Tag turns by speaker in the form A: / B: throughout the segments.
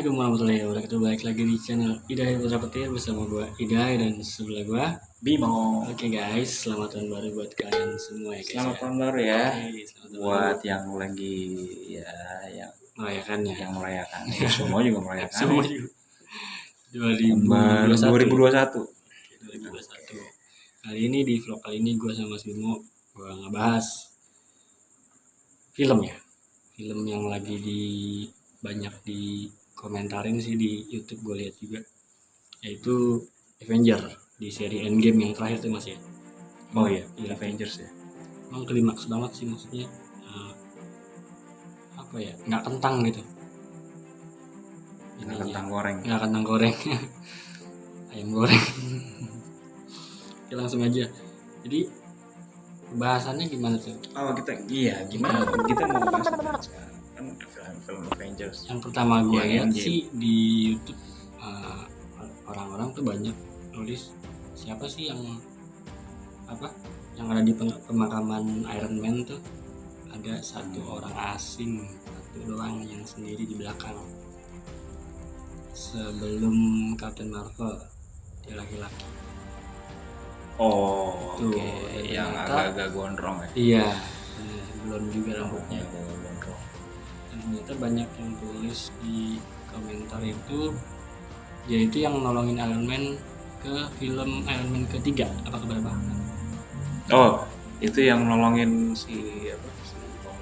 A: Assalamualaikum warahmatullahi wabarakatuh. Balik lagi di channel Hidayah Putra Petir bersama gue Hidayah dan sebelah gue
B: Bimo.
A: Oke guys, selamat tahun baru buat kalian semua ya guys.
B: Selamat
A: ya.
B: tahun baru ya.
A: Oke, selamat tahun
B: Buat
A: baru.
B: yang lagi ya
A: Merayakannya.
B: yang merayakan. Semua juga merayakan.
A: Semua
B: ya.
A: juga.
B: 2021.
A: 2021. Kali ini di vlog kali ini gue sama Mas Bimo gue ngebahas film ya. Film yang lagi banyak dikomentarin sih di YouTube, gue lihat juga, yaitu Avenger di seri Endgame yang terakhir tuh Mas ya.
B: Oh iya,
A: Avengers
B: ya.
A: Emang klimaks banget sih, maksudnya apa ya, nggak kentang gitu,
B: Nggak kentang goreng.
A: nggak kentang goreng ayam goreng. Oke, langsung aja. Jadi bahasannya gimana tuh?
B: Gimana kita mau bahas apa sekarang? Kan film Avengers.
A: Yang pertama gue lihat
B: Endgame.
A: sih di YouTube, orang-orang tuh banyak nulis siapa sih yang ada di pemakaman Iron Man tuh, ada satu orang asing, satu doang yang sendiri di belakang. Sebelum Captain Marvel, dia laki-laki.
B: Oh,
A: Tuh,
B: oke. Yang
A: ternyata
B: agak-agak gondrong ya.
A: Iya, belum juga rambutnya.
B: Agak gondrong.
A: Dan ternyata banyak yang tulis di komentar itu, yaitu yang nolongin Iron Man ke film Iron Man ketiga apa keberapa?
B: Oh, itu yang nolongin si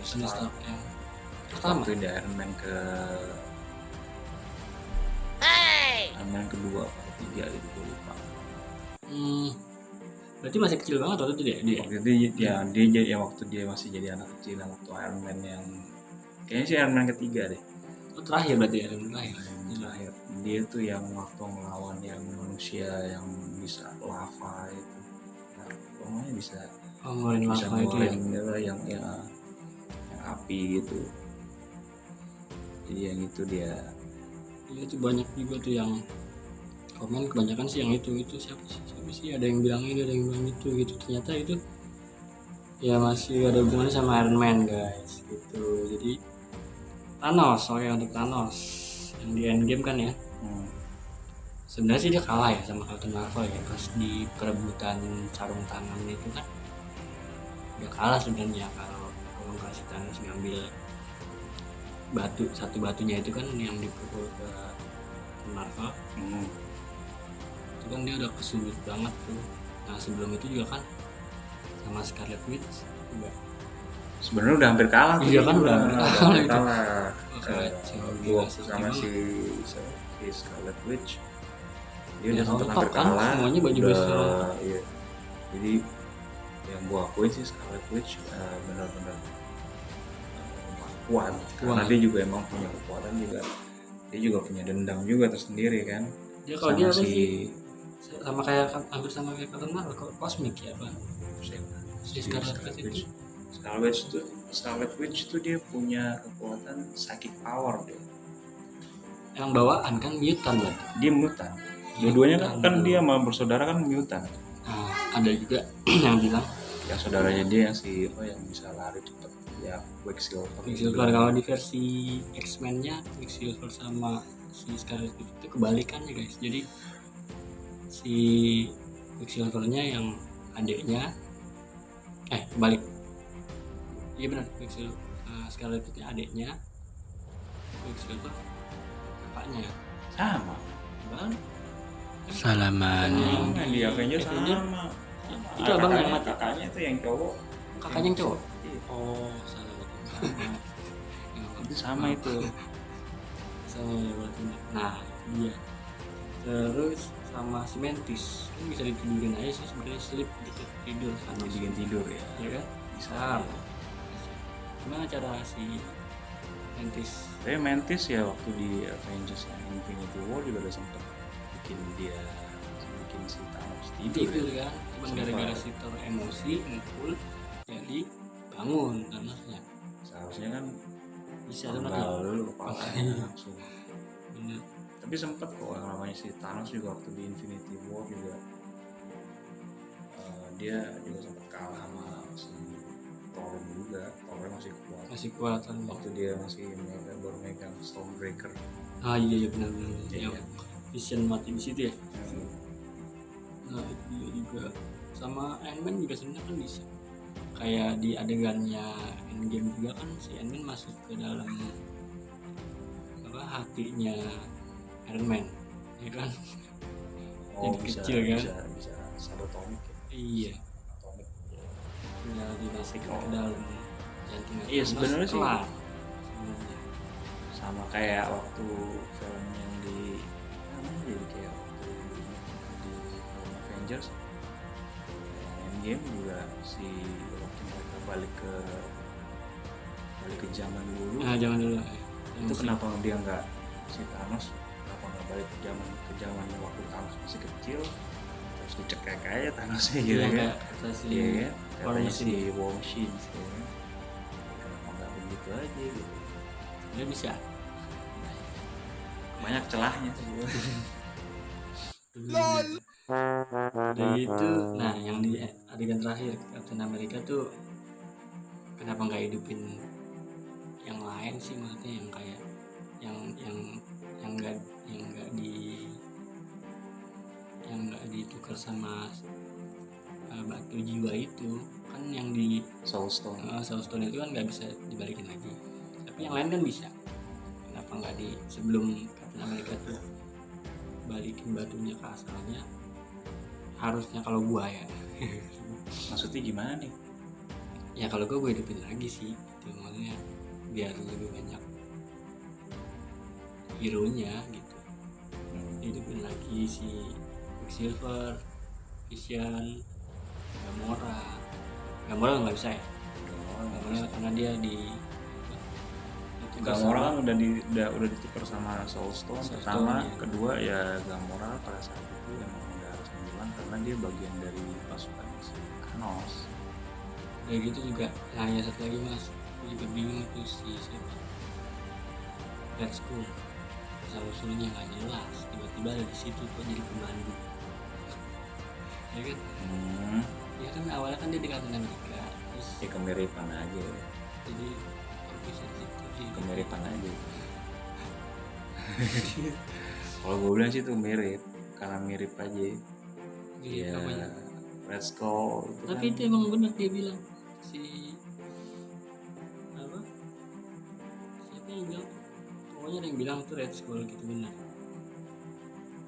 A: Tony Stark yang pertama.
B: Waktu di Iron Man Iron Man kedua atau ketiga gitu, gue lupa.
A: Berarti masih kecil banget waktu itu dia.
B: Waktu itu dia waktu dia masih jadi anak kecil, waktu Iron Man yang kayaknya sih Iron Man ketiga deh.
A: Oh, terakhir berarti Iron Man terakhir.
B: Terakhir. Dia tuh yang waktu melawan yang manusia yang bisa lava itu. Nah, pokoknya bisa
A: ngeluarin lava itu ya.
B: yang api gitu. Jadi yang itu dia.
A: Itu banyak juga tuh yang komen, kebanyakan sih yang itu siapa sih, ada yang bilang ini, ada yang bilang itu gitu. Ternyata itu ya masih ada hubungannya sama Iron Man guys gitu. Jadi Thanos, untuk Thanos yang di Endgame kan ya. Sebenarnya sih dia kalah ya sama Captain Marvel ya, pas di perebutan sarung tangan itu kan dia kalah sebenarnya. Kalau nggak si Thanos ngambil satu batunya itu kan yang dipukul ke Marvel, itu kan dia udah kesulit banget tuh. Nah sebelum itu juga kan sama Scarlet Witch juga
B: sebenarnya udah hampir kalah tuh.
A: Iya kan, udah hampir
B: kalah.
A: Gua
B: sama si Scarlet Witch dia
A: ya,
B: udah sempat hampir
A: kan,
B: kalah.
A: semuanya baju besi.
B: Iya. Jadi yang gua akuin sih Scarlet Witch benar-benar kuat. Karena dia juga emang punya kekuatan juga. Dia juga punya dendam juga tersendiri kan.
A: Dia kalau dia sih sama kayak hampir sama kayak Captain Marvel, kosmik ya apa? Si
B: Scarlet Witch itu dia punya kekuatan psychic power dia.
A: Yang bawaan kan mutan berarti.
B: Dia mutan. Dua-duanya kan dia sama bersaudara kan mutan.
A: Nah, ada juga yang bilang
B: yang saudaranya dia yang bisa lari cepat ya, Quicksilver.
A: Kalau di versi X-Men-nya Quicksilver sama si Scarlet Witch itu kebalikannya guys. Jadi si Quicksilver-nya yang adiknya kebalik. Iya benar, Quicksilver Scarlet Witch-nya adiknya, Quicksilver kakaknya.
B: Sama.
A: Bang.
B: Salaman. Di Avengers sama.
A: Itu abang yang mati.
B: Kakaknya itu yang cowok.
A: Kakaknya yang cowok. Oh, salah.
B: Itu sama itu.
A: Sama ya berarti. Nah, dia. Terus sama si Mantis kan bisa ditidurin aja sih sebenarnya, sleep gitu, tidur sama
B: bikin tidur ya.
A: Iya kan? Bisa. Gimana cara si Mantis?
B: Mantis ya waktu di Avengers Infinity War juga udah sempet bikin si Thanos tidur
A: kan, cuma gara-gara si Thor emosi ngumpul jadi bangun Thanosnya.
B: Seharusnya kan
A: bisa
B: dulu kepalanya langsung.
A: Bener.
B: Tapi sempet kok namanya si Thanos juga waktu di Infinity War juga dia juga sempet kalah sama si Thor juga. Thor masih kuat
A: kan
B: waktu dia masih baru megang Stormbreaker.
A: Iya benar-benar
B: Iya.
A: yang Vision mati di situ ya. Nah itu dia juga sama Ant-Man juga sebenarnya kan bisa kayak di adegannya Endgame juga kan si Ant-Man masuk ke dalam hatinya Iron Man ya kan. Jadi
B: bisa,
A: kecil kan
B: bisa subatomic ya.
A: Iya
B: Atomic.
A: tinggal dimasukin ke dalam jantung.
B: Iya sebenarnya sih
A: sebenarnya
B: sama kayak waktu film yang di jadi kayak waktu di film Avengers Endgame juga si waktu mereka balik ke zaman dulu.
A: Zaman dulu
B: Itu kenapa dia nggak si Thanos kenapa nggak balik ke zaman waktu Thanos masih kecil terus dicekek aja Thanosnya gitu
A: ya,
B: kan.
A: kata si
B: Iya katanya
A: Machine.
B: si War Machine ya. Kenapa nggak begitu aja gitu.
A: dia bisa
B: Banyak celahnya
A: udah gitu. Nah yang di adegan terakhir Captain America tuh kenapa nggak hidupin yang lain sih, maksudnya yang kayak yang nggak ditukar sama batu jiwa itu kan, yang di
B: Soul Stone.
A: Soul Stone itu kan nggak bisa dibalikin lagi, tapi yang lain kan bisa. Kenapa nggak di sebelum Captain America tuh balikin batunya ke asalnya? Harusnya kalau gua ya
B: Maksudnya gimana nih?
A: ya kalau gue hidupin lagi sih itu, maksudnya biar lebih banyak hero nya gitu. Hidupin lagi si Quicksilver, Vision, Gamora nggak bisa ya. Gamora karena dia di
B: Gamora kan udah ditukar sama Soul Stone. Pertama,
A: ya.
B: kedua ya Gamora pada saat itu emang udah harus menghilang karena dia bagian dari pasukan si Thanos.
A: Kayak gitu juga. Nah ya satu lagi mas, aku juga bingung itu si siapa, Red Skull, asal usulnya nggak jelas, tiba-tiba ada di situ kok jadi pemandu. Ya kan? Ya kan awalnya kan dia di Captain America, terus
B: Ya kemiripan aja.
A: jadi kok bisa di situ sih?
B: Kemiripan aja. Kalau gue bilang sih itu mirip, karena mirip aja.
A: Iya.
B: Ya Red Skull.
A: Tapi itu emang benar dia bilang si apa? Siapa yang bilang? Pokoknya ada yang bilang itu Red Skull gitu benar.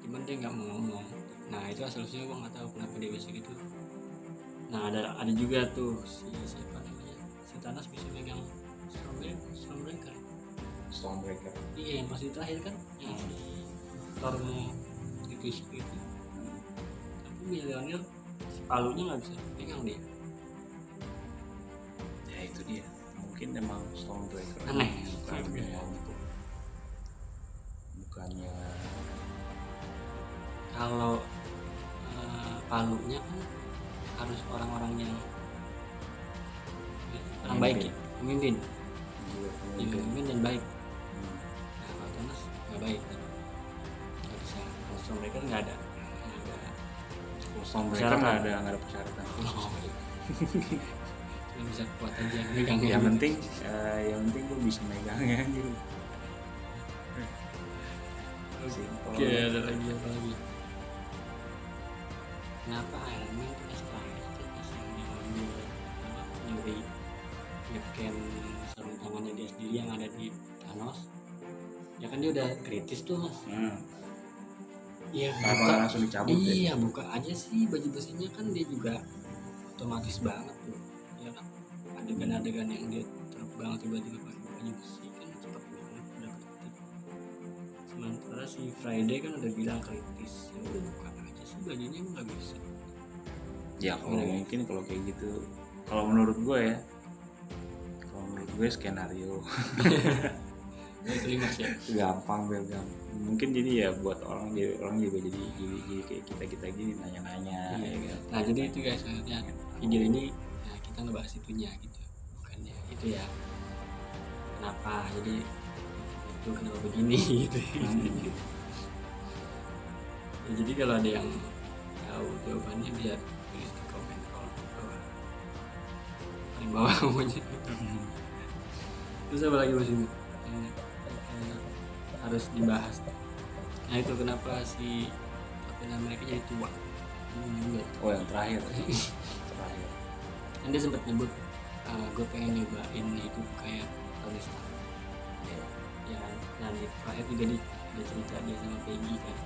A: Cuman dia nggak mau ngomong. Nah itu asal-usulnya gue nggak tahu kenapa dia bisa gitu. Nah ada juga tuh si siapa namanya, si Thanos bisa megang
B: Stormbreaker.
A: Iya yang masih terakhir kan, yang si Thor mau ditusuk itu. Tapi Mjolnir si palunya nggak bisa pegang dia.
B: Ya itu dia. Mungkin emang Stormbreaker
A: Aneh.
B: Bukannya
A: Kalau palunya kan harus orang-orang yang orang baik ya, pemimpin dan baik. Nah kalau Thanos nggak baik kan, nggak bisa. Kalau Stormbreaker nggak ada
B: Stormbreaker nggak ada persyaratan.
A: Cuma bisa kuat aja megangnya.
B: Yang penting gue bisa megangnya gitu.
A: Oke, ada lagi apa lagi? Kenapa Iron Man pas terakhir itu pas yang ngambil nyuri nge-scan sarung tangannya dia sendiri yang ada di Thanos, ya kan dia udah kritis tuh mas. Iya.
B: Kenapa langsung dicabut?
A: Iya buka aja sih baju besinya kan, dia juga otomatis banget tuh. Ya kan adegan-adegan yang dia terbang tiba-tiba pakai baju besi kan cepet banget udah kritis. Sementara si Friday kan udah bilang kritis, ya udah buka aja sih bajunya, nggak bisa.
B: Ya kalau mungkin kalau kayak gitu, kalau menurut gue ya, skenario
A: itu limas ya,
B: gampang. Mungkin jadi ya buat orang juga jadi kayak kita gini nanya-nanya.
A: Iya.
B: Ya kan?
A: Nah jadi itu guys, maksudnya video ini nah, kita ngebahas itunya gitu, bukannya itu ya kenapa jadi itu kenapa begini gitu. Ya, jadi kalau ada yang tahu jawabannya biar tulis di komen paling bawah aja. Terus apa lagi Mas Bimo yang harus dibahas? Nah itu kenapa si Captain America jadi tua? Ini juga.
B: Oh yang terakhir. Terakhir.
A: Kan dia sempat nyebut gue pengen nyobain itu kayak Tony Stark.
B: Iya.
A: Ya kan? Nah di terakhir juga dia cerita dia sama Peggy kan.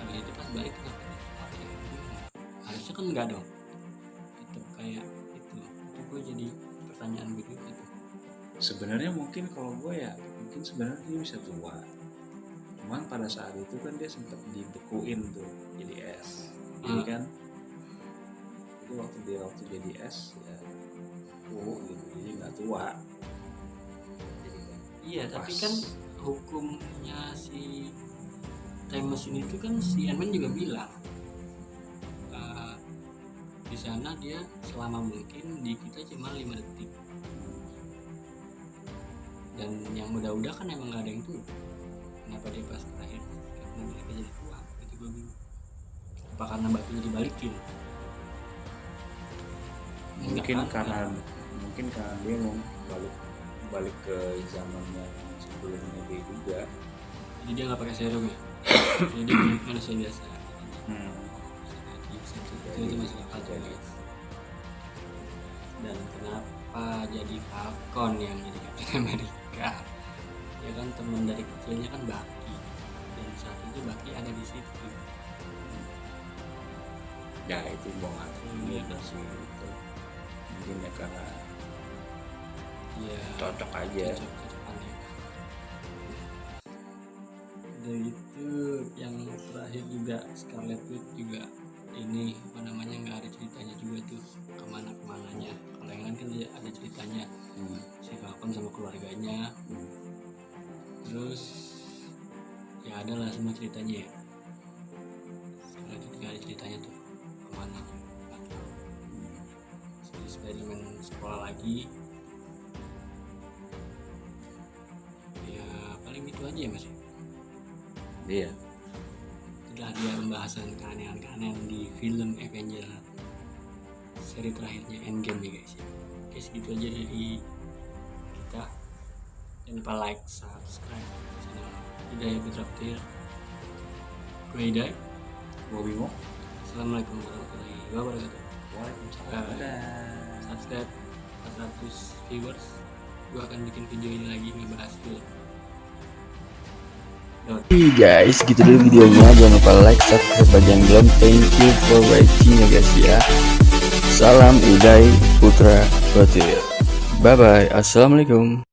A: Habis itu pas balik kenapa dia pakai harusnya kan enggak dong, tetap kayak itu gue jadi pertanyaan gue juga tuh.
B: Sebenarnya mungkin kalau gue ya mungkin sebenarnya dia bisa tua, cuman pada saat itu kan dia sempat dibekuin tuh jadi es. Jadi kan itu waktu jadi es ya gitu, jadi nggak tua. Jadi kan
A: Iya
B: pas.
A: tapi kan hukumnya si time machine itu kan si Ant-Man juga bilang di sana dia selama mungkin di kita cuma 5 detik, dan yang udah kan emang gak ada yang tua. Kenapa dia pas terakhir karena mereka jadi tua? Itu gue bingung. Apa karena batunya dibalikin?
B: mungkin
A: Enggak kan?
B: karena dia mau balik ke zamannya sebelumnya dia juga.
A: Jadi dia nggak pakai serum ya? Jadi dia manusia biasa. Itu masih akal jadi. Dan kenapa jadi Falcon yang jadi Captain America? Ya kan teman dari kecilnya kan Bucky, dan saat itu Bucky ada di situ.
B: Ya itu mau ngatur sih gitu. Mungkin ya karena
A: Ya
B: cocok aja.
A: Cocok-cocokan ya. Udah gitu yang terakhir juga Scarlet Witch juga ini apa namanya nggak ada ceritanya juga tuh kemananya. Kalau yang lain kan dia ada ceritanya, si Falcon sama keluarganya. Terus ya ada lah semua ceritanya ya. Scarlet Witch nggak ada ceritanya tuh kemana. Si Spider-Man sekolah lagi. Ya paling gitu aja ya Mas.
B: Iya.
A: Itulah dia pembahasan keanehan-keanehan di film Avenger seri terakhirnya Endgame ya guys ya. Oke segitu aja dari kita. Jangan lupa like, subscribe channel Hidayah Putra Petir. Gue Hidayah.
B: Gue Bimo.
A: Assalamualaikum warahmatullahi wabarakatuh.
B: Waalaikumsalam.
A: Subscribe 400 viewers. Gue akan bikin video ini lagi ngebahas film.
C: Oke guys, gitu dulu videonya. Jangan lupa like, subscribe, bagi yang belum. Thank you for watching ya guys ya. Salam Uday Putra Petir. Bye bye. Assalamualaikum.